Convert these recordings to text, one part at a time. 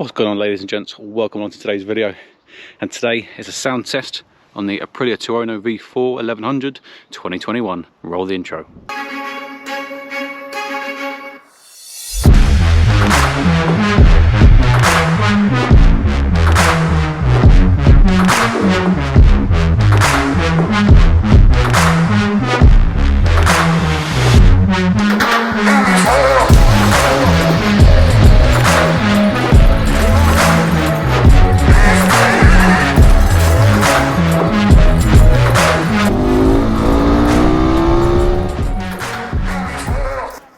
What's going on, ladies and gents? Welcome on to today's video, and today is a sound test on the Aprilia Tuono V4 1100 2021. Roll the intro.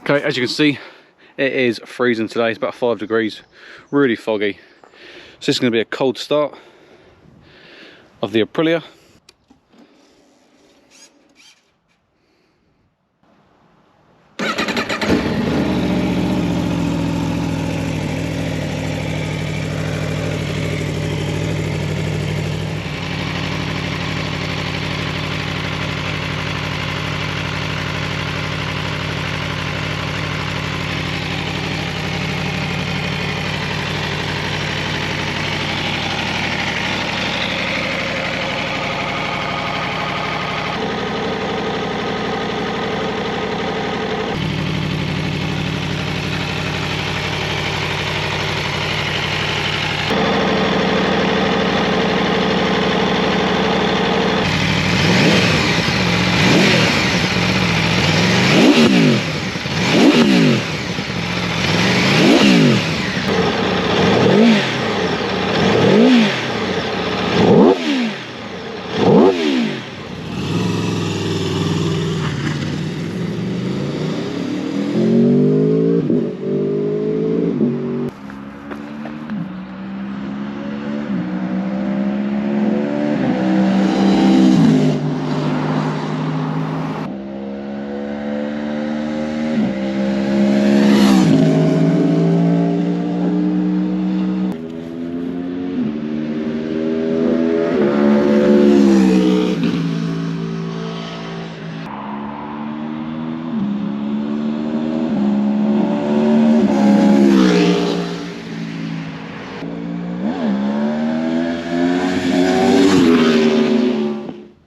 Okay, as you can see, it is freezing today. It's about 5 degrees, really foggy. So this is going to be a cold start of the Aprilia.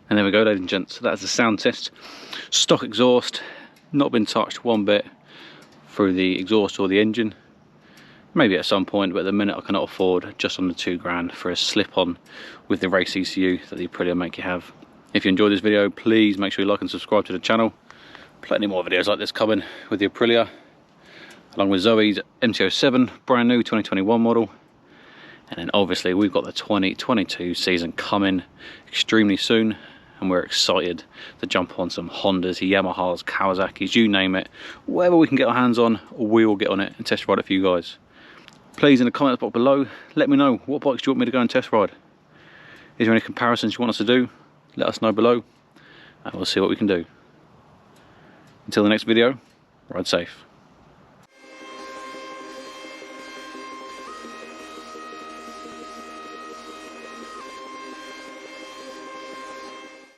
And there we go, ladies and gents, that's the sound test. Stock exhaust, not been touched one bit through the exhaust or the engine. Maybe at some point, but at the minute I cannot afford just under £2 for a slip-on with the race ECU that the Aprilia make you have. If you enjoyed this video, please make sure you like and subscribe to the channel. Plenty more videos like this coming with the Aprilia, along with Zoe's MT-07, brand new 2021 model. And then obviously we've got the 2022 season coming extremely soon, and we're excited to jump on some Hondas, Yamahas, Kawasaki's, you name it. Whatever we can get our hands on, we will get on it and test ride it for you guys. Please, in the comments box below, let me know what bikes do you want me to go and test ride. Is there any comparisons you want us to do? Let us know below, and we'll see what we can do. Until the next video, ride safe.